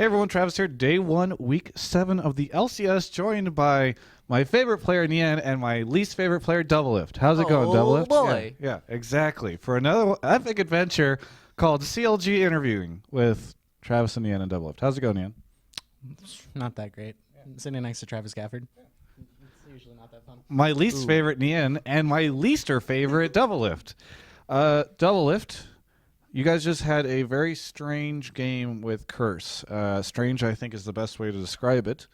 Hey everyone, Travis here. Day 1, week 7 of the LCS, joined by my favorite player, Nien, and my least favorite player, Doublelift. How's it going, Doublelift? Boy. Yeah, exactly. For another epic adventure called CLG Interviewing with Travis and Nien and Doublelift. How's it going, Nien? Not that great. Sitting next to Travis Gafford. It's usually not that fun. My least favorite, Nien, and my leaster favorite, Doublelift. Doublelift, you guys just had a very strange game with Curse. Strange, I think, is the best way to describe it.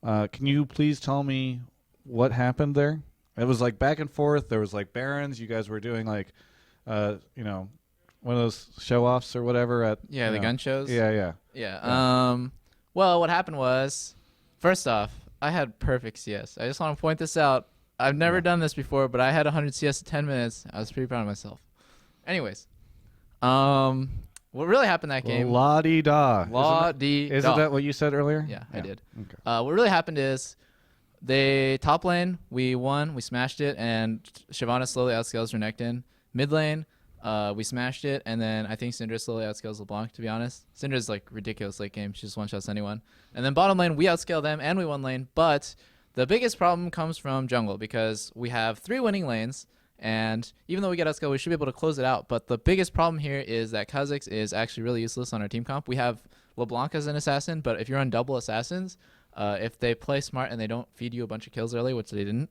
Can you please tell me what happened there? It was like back and forth. There was like Barons. You guys were doing like, one of those show-offs or whatever at the gun shows. Yeah. Well, what happened was, first off, I had perfect CS. I just want to point this out. I've never done this before, but I had 100 CS in 10 minutes. I was pretty proud of myself. Anyways, what really happened that game? La-di-da. La-di-da. Isn't that what you said earlier? Yeah, I did. Okay. What really happened is they top lane, we won, we smashed it, and Shyvana slowly outscales Renekton. Mid lane, we smashed it, and then I think Syndra slowly outscales LeBlanc, to be honest. Syndra's like ridiculous late game. She just one-shots anyone. And then bottom lane, we outscale them, and we won lane. But the biggest problem comes from jungle because we have 3 winning lanes, and even though we get outscaled, we should be able to close it out. But the biggest problem here is that Kha'Zix is actually really useless on our team comp. We have LeBlanc as an assassin, but if you're on double assassins, if they play smart and they don't feed you a bunch of kills early, which they didn't,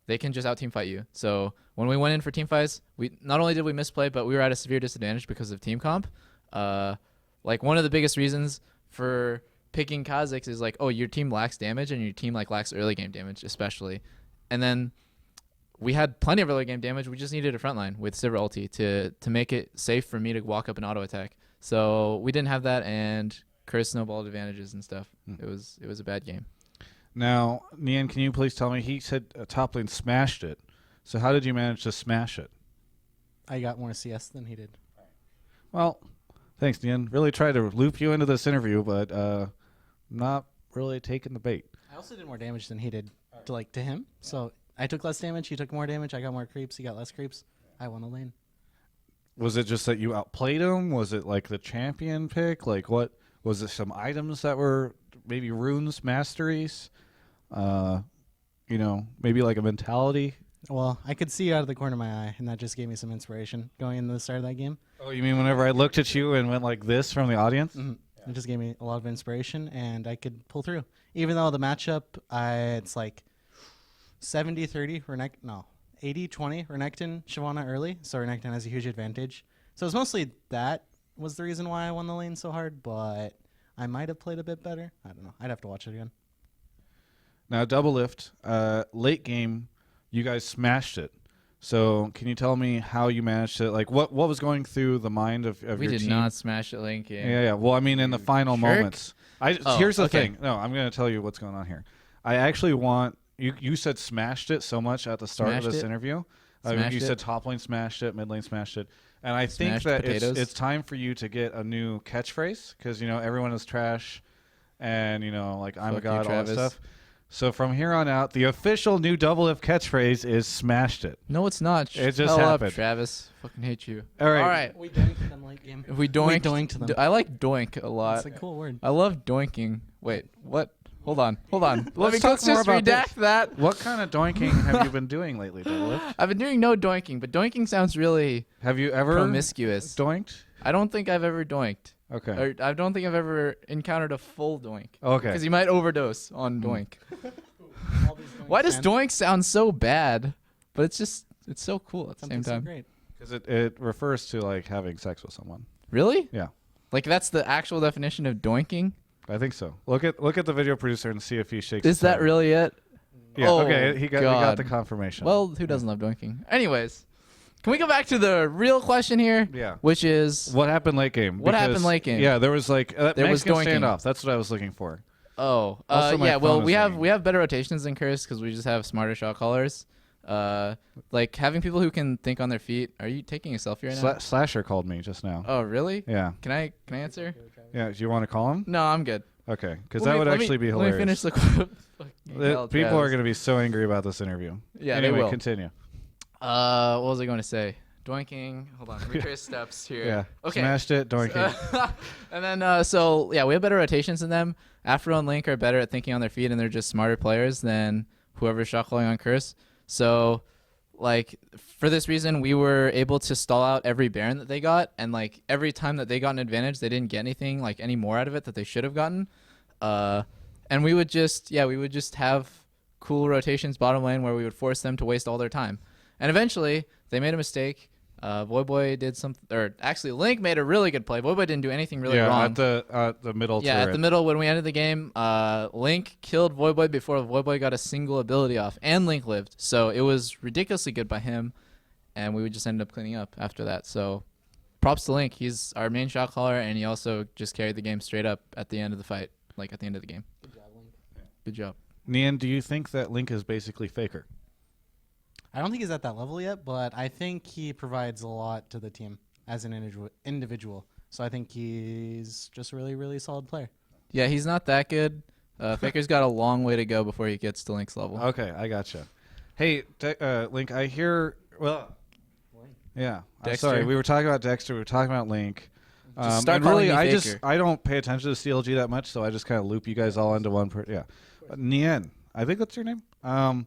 they can just out-team fight you. So when we went in for team fights, we not only did we misplay, but we were at a severe disadvantage because of team comp. Like one of the biggest reasons for picking Kha'Zix is like, oh, your team lacks damage and your team like lacks early game damage especially. And then we had plenty of early game damage. We just needed a front line with Sivir ulti to make it safe for me to walk up and auto attack. So we didn't have that, and Curse snowballed advantages and stuff. It was a bad game. Now, Nien, can you please tell me, he said top lane smashed it. So how did you manage to smash it? I got more CS than he did. Well, thanks, Nien. Really tried to loop you into this interview, but not really taking the bait. I also did more damage than he did to him. So I took less damage. He took more damage. I got more creeps. He got less creeps. I won the lane. Was it just that you outplayed him? Was it like the champion pick? Like what? Was it some items that were maybe runes, masteries? Maybe like a mentality? Well, I could see out of the corner of my eye, and that just gave me some inspiration going into the start of that game. Oh, you mean whenever I looked at you and went like this from the audience? Mm-hmm. It just gave me a lot of inspiration, and I could pull through. Even though the matchup, it's like 70-30 Renekton, 80-20 Renekton, Shyvana early, so Renekton has a huge advantage. So it's mostly that was the reason why I won the lane so hard, but I might have played a bit better. I don't know. I'd have to watch it again. Now, Doublelift, late game, you guys smashed it. So can you tell me how you managed to, like, what was going through the mind of your team? We did not smash it late game. Yeah. Well, I mean, in the final moments. Here's the okay. thing. No, I'm going to tell you what's going on here. I actually want, you said smashed it so much at the start of this interview. You said top lane smashed it, mid lane smashed it. And I think that it's time for you to get a new catchphrase because, everyone is trash and, like, I'm a god, all that stuff. So from here on out, the official new Doublelift catchphrase is smashed it. No, it's not. It just happened. Up, Travis. Fucking hate you. All right. We doinked them late game. We doinked them. I like doink a lot. It's a cool word. I love doinking. Wait, what? Hold on. Let's just redact that. What kind of doinking have you been doing lately, Doublelift? I've been doing no doinking, but doinking sounds really Have you ever promiscuous. Doinked? I don't think I've ever doinked. Okay. Or I don't think I've ever encountered a full doink. Okay. Because you might overdose on doink. Why does doink sound so bad? But it's so cool at the same time. Great. Because it refers to like having sex with someone. Really? Yeah. Like that's the actual definition of doinking? I think so. Look at the video producer and see if he shakes. Is that really it? Yeah. Oh, okay. We got God. the confirmation. Well, who doesn't love doinking? Anyways, can we go back to the real question here? Yeah. Which is what happened late game? What happened late game? Yeah, there was like there was Mexican doinking. standoff. That's what I was looking for. Oh. My Yeah. Well, phone we is have better rotations than Curse because we just have smarter shot callers. Like having people who can think on their feet. Are you taking a selfie right now? Slasher called me just now. Oh, really? Yeah. Can I answer? Yeah. Do you want to call him? No, I'm good. Okay, because that would actually be hilarious. Let me finish the quote. People are going to be so angry about this interview. Yeah, anyway, they will. Continue. What was I going to say? doinking. Hold on, retrace steps here. Yeah. Okay. Smashed it, doinking. And then so yeah, we have better rotations than them. Afro and Link are better at thinking on their feet, and they're just smarter players than whoever's shot calling on Curse. So like for this reason, we were able to stall out every Baron that they got, and like every time that they got an advantage, they didn't get anything like any more out of it that they should have gotten. And we would just have cool rotations bottom lane where we would force them to waste all their time. And eventually, they made a mistake. Voyboy did something, or actually Link made a really good play. Voyboy didn't do anything really wrong. At the middle Yeah, turret. at the middle when we ended the game, Link killed Voyboy before Voyboy got a single ability off, and Link lived. So it was ridiculously good by him, and we would just end up cleaning up after that. So props to Link. He's our main shot caller, and he also just carried the game straight up at the end of the fight, like at the end of the game. Good job, Link. Good job. Nien, do you think that Link is basically Faker? I don't think he's at that level yet, but I think he provides a lot to the team as an individual. So I think he's just a really, really solid player. Yeah, he's not that good. Faker's got a long way to go before he gets to Link's level. Okay, I gotcha. Hey, Link, I hear. Well, yeah. I'm Dexter? sorry, we were talking about Dexter. We were talking about Link. Just start and calling really, me Faker. I don't pay attention to CLG that much, so I just kind of loop you guys all into one. Yeah, Nien, I think that's your name. Sometimes.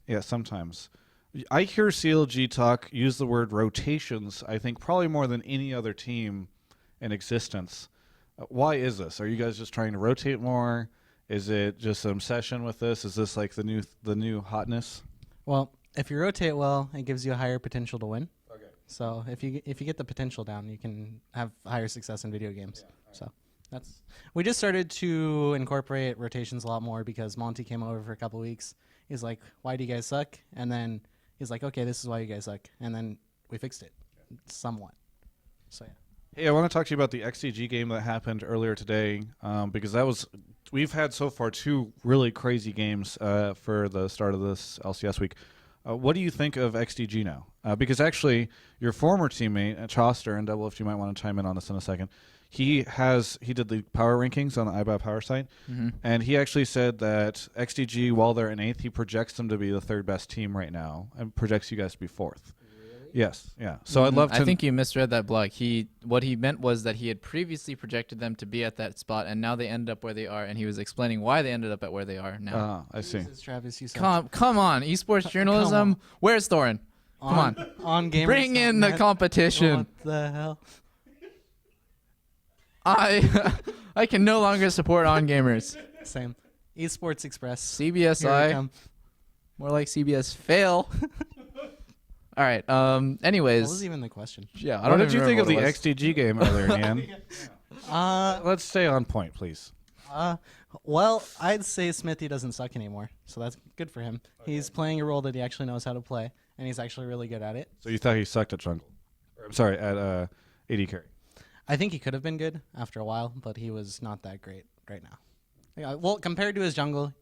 Yeah, sometimes. I hear CLG talk use the word rotations. I think probably more than any other team in existence. Why is this? Are you guys just trying to rotate more? Is it just an obsession with this? Is this like the new hotness? Well, if you rotate well, it gives you a higher potential to win. Okay. So if you get the potential down, you can have higher success in video games. Yeah, right. So we just started to incorporate rotations a lot more because Monty came over for a couple weeks. He's like, "Why do you guys suck?" And then he's like, "Okay, this is why you guys suck." And then we fixed it somewhat. So yeah. Hey, I want to talk to you about the XCG game that happened earlier today because we've had so far 2 really crazy games for the start of this LCS week. What do you think of XDG now? Because actually, your former teammate at Choster and Doublelift, you might want to chime in on this in a second. He did the power rankings on the iBuy Power site, and he actually said that XDG, while they're in 8th, he projects them to be the 3rd best team right now, and projects you guys to be 4th. Yes, yeah. So I'd love to. I think you misread that blog. What he meant was that he had previously projected them to be at that spot, and now they ended up where they are, and he was explaining why they ended up at where they are now. I see. Jesus, Travis, you Come on, esports journalism. Where's Thorin? Come on. On gamers. Bring in the competition. What the hell? I can no longer support on gamers. Same. Esports Express. Here we CBSI. come. More like CBS fail. All right. Anyways. What was even the question? Yeah. What did you think of the XDG game earlier, Nien? Let's stay on point, please. Well, I'd say Smithy doesn't suck anymore, so that's good for him. Okay. He's playing a role that he actually knows how to play, and he's actually really good at it. So you thought he sucked at jungle? I'm sorry, at AD carry. I think he could have been good after a while, but he was not that great right now. Yeah, well, compared to his jungle,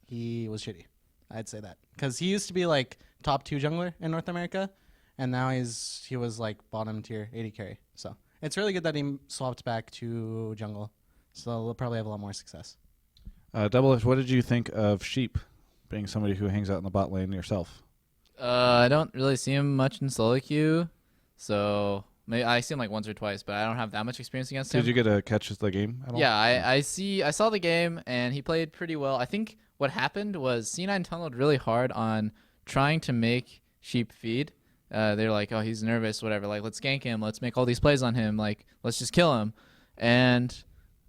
he was shitty. I'd say that because he used to be like top 2 jungler in North America, and now he was like bottom tier 80 carry. So it's really good that he swapped back to jungle. So he'll probably have a lot more success. Doublelift, what did you think of Sheep, being somebody who hangs out in the bot lane yourself? I don't really see him much in solo queue, so maybe I see him like once or twice, but I don't have that much experience against him. Did you get to catch the game at all? Yeah, I saw the game, and he played pretty well. I think what happened was C9 tunneled really hard on trying to make Sheep feed. They're like, oh, he's nervous, whatever. Like, let's gank him. Let's make all these plays on him. Like, let's just kill him. And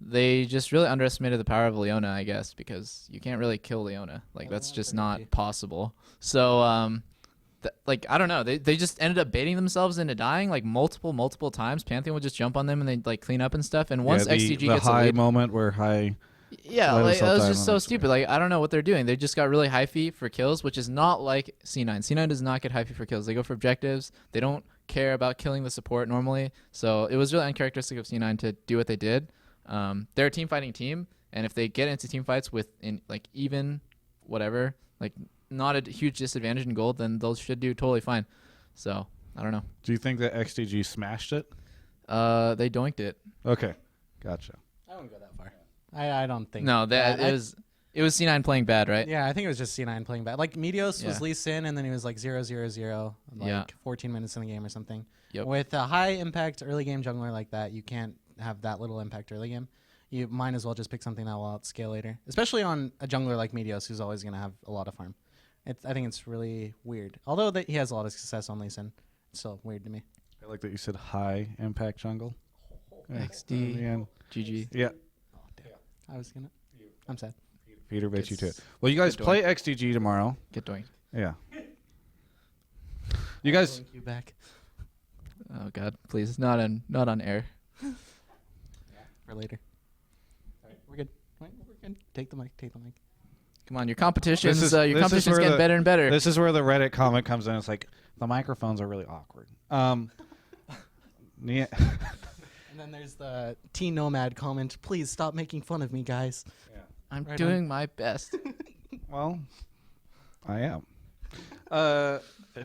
they just really underestimated the power of Leona, I guess, because you can't really kill Leona. Like, that's just not possible. So, like, I don't know. They just ended up baiting themselves into dying, like, multiple times. Pantheon would just jump on them, and they'd, like, clean up and stuff. And once XTG the gets high a lead, moment where high... Yeah, like, that was just so stupid. Like, I don't know what they're doing. They just got really high feet for kills, which is not like C9. C9 does not get high feet for kills. They go for objectives. They don't care about killing the support normally. So it was really uncharacteristic of C9 to do what they did. They're a team fighting team, and if they get into team fights with like even whatever, like not a huge disadvantage in gold, then those should do totally fine. So I don't know. Do you think that XDG smashed it? They doinked it. Okay, gotcha. I wouldn't go that far. I don't think. No, it It was C9 playing bad, right? Yeah, I think it was just C9 playing bad. Like Meteos Yeah. was Lee Sin, and then he was like 0-0-0, like Yeah. 14 minutes in the game or something. Yep. With a high impact early game jungler like that, you can't have that little impact early game. You might as well just pick something that will outscale later, especially on a jungler like Meteos, who's always going to have a lot of farm. I think it's really weird. Although he has a lot of success on Lee Sin, it's still weird to me. I like that you said high impact jungle. XD. Yeah. GG. Yeah. I was gonna. I'm sad. Peter bet you to it. Well, you guys Good play XDG tomorrow. Get doing. Yeah. You guys. Link you back Oh God, please, not on air. for later. All right, we're good. We're good. Take the mic. Come on, your competition's This is getting where better and better. This is where the Reddit comment comes in. It's like the microphones are really awkward. Yeah. And then there's the T Nomad comment. Please stop making fun of me, guys. I'm Right doing my best. Well, I am.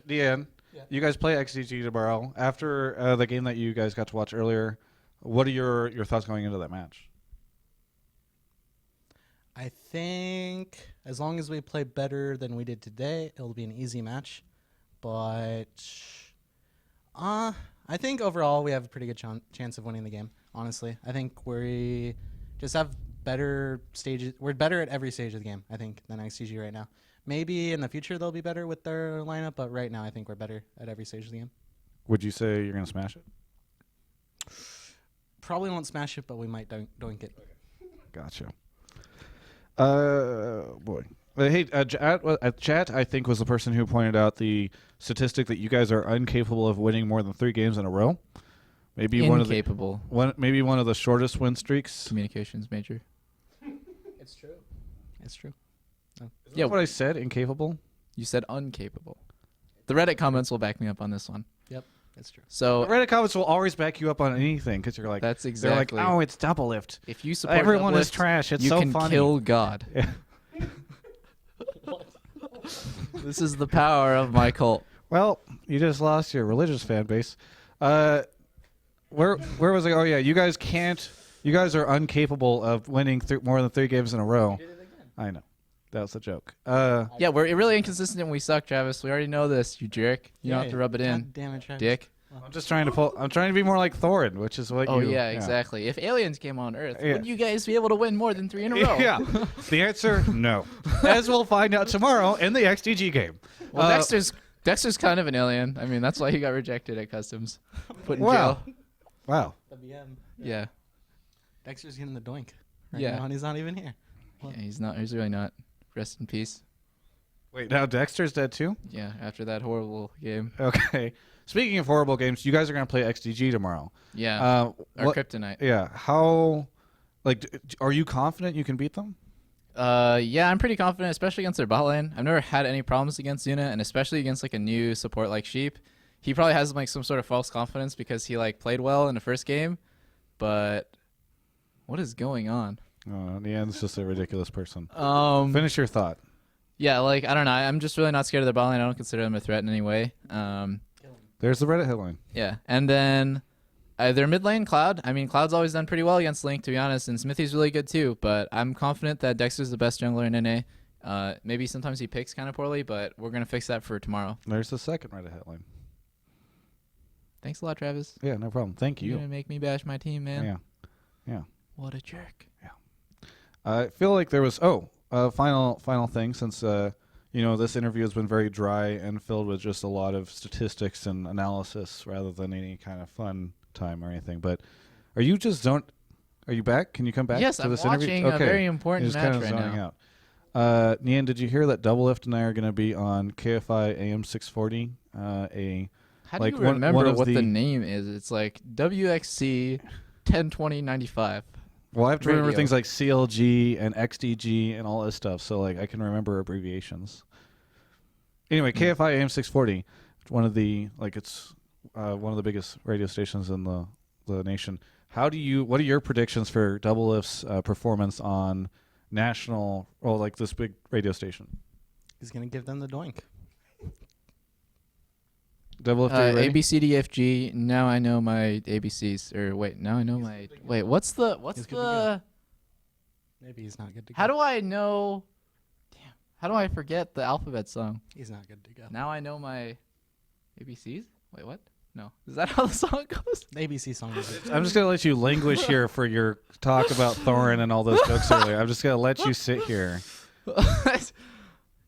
Nien, Yeah. you guys play XDG tomorrow. After the game that you guys got to watch earlier, what are your thoughts going into that match? I think as long as we play better than we did today, it'll be an easy match. But I think overall we have a pretty good chance of winning the game. Honestly, I think we just have better stages. We're better at every stage of the game, I think, than XCG right now. Maybe in the future they'll be better with their lineup, but right now I think we're better at every stage of the game. Would you say you're going to smash it? Probably won't smash it, but we might doink it. Gotcha. Boy. Hey, chat, I think, was the person who pointed out the statistic that you guys are incapable of winning more than 3 games in a row. Maybe Incapable. maybe one of the shortest win streaks. Communications major. It's true. It's true. Yeah. What I said, incapable. You said uncapable. The Reddit comments will back me up on this one. Yep, it's true. So Reddit comments will always back you up on anything because you're like, that's they're exactly. like, oh, it's Doublelift. If you support Everyone is Doublelift, trash. It's you so can funny. kill God. Yeah. This is the power of my cult. Well, you just lost your religious fan base. Where was I? Oh yeah, you guys can't. You guys are incapable of winning more than 3 games in a row. I know. That was a joke. Yeah, we're really inconsistent and we suck, Travis. We already know this, you jerk. You don't have to rub it in, God damn it, Travis. dick. I'm just trying to pull. I'm trying to be more like Thorin, which is what Oh, you. yeah, exactly. If aliens came on Earth, Yeah. would you guys be able to win more than 3 in a row? Yeah. The answer, no. As we'll find out tomorrow in the XDG game. Well, Dexter's kind of an alien. I mean, that's why he got rejected at customs. Put in Wow. jail. Wow. WM. Yeah. Dexter's getting the doink. Right Yeah. now, and he's not even here. Yeah, he's not. He's really not. Rest in peace. Wait, now Dexter's dead too? Yeah, after that horrible game. Okay. Speaking of horrible games, you guys are going to play XDG tomorrow. Yeah. Our what- kryptonite. Yeah. How, like, are you confident you can beat them? Yeah, I'm pretty confident, especially against their bot lane. I've never had any problems against Yuna, and especially against like a new support like Sheep. He probably has like some sort of false confidence because he like played well in the first game, but what is going on? Nien's just a ridiculous person. Finish. Finish your thought. Yeah, like I don't know. I'm just really not scared of their bot lane. I don't consider them a threat in any way. There's the Reddit headline. Yeah, and then their mid lane, Cloud. I mean, Cloud's always done pretty well against Link, to be honest, and Smithy's really good too. But I'm confident that Dexter's the best jungler in NA. Maybe sometimes he picks kind of poorly, but we're gonna fix that for tomorrow. There's the second Reddit headline. Thanks a lot, Travis. Yeah, no problem. Thank You're you. gonna make me bash my team, man. Yeah. Yeah. What a jerk. I feel like there was final thing, since this interview has been very dry and filled with just a lot of statistics and analysis rather than any kind of fun time or anything. But are you back? Can you come back Yes, to I'm this watching interview? a very important You're just match kind of right zoning now. out. Nien, did you hear that Doublelift and I are going to be on KFI AM 640? How Like do you one remember of what the the- name is? It's like WXC 102095. Well, I have to remember Radio. things like CLG and XDG and all this stuff, so like I can remember abbreviations. Anyway, KFI AM 640, one of the one of the biggest radio stations in the nation. What are your predictions for Doublelift's performance on national, this big radio station? He's gonna give them the doink. Doublelift, are you ready? ABCDFG. Now I know my ABCs. Or wait, now I know my. Wait, what's the? He's good to Maybe he's not good to go. How do I know? Damn. How do I forget the alphabet song? He's not good to go. Now I know my ABCs. Wait, what? No. Is that how the song goes? The ABC song is it. I'm just gonna let you languish here for your talk about Thorin and all those jokes earlier. I'm just gonna let you sit here.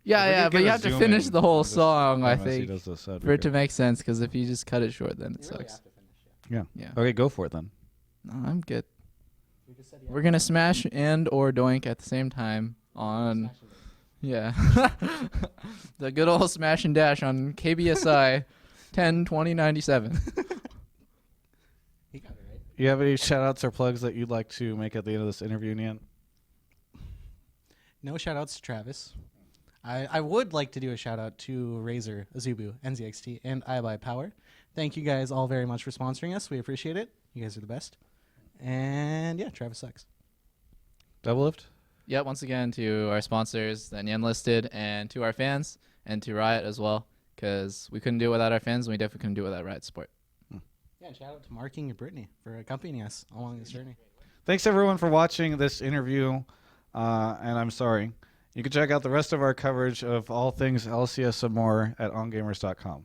Yeah, but you have to finish the whole song, I think, for for it to make sense. Because if you just cut it short, then it You really sucks. have to finish, Yeah. Yeah. Okay, go for it then. No, I'm good. You just said We're gonna smash and or doink at the same time on. Yeah. The good old smash and dash on KBSI 10/20/97. He got it right. You have any shout outs or plugs that you'd like to make at the end of this interview, Nien? No shout outs to Travis. I would like to do a shout out to Razer, Azubu, NZXT, and iBuy Power. Thank you guys all very much for sponsoring us. We appreciate it. You guys are the best. And yeah, Travis sucks. Doublelift? Yeah, once again to our sponsors that Nien listed, and to our fans, and to Riot as well, because we couldn't do it without our fans, and we definitely couldn't do it without Riot support. Yeah, and shout out to Marking and Brittany for accompanying us along this journey. Thanks everyone for watching this interview. And I'm sorry. You can check out the rest of our coverage of all things LCS and more at ongamers.com.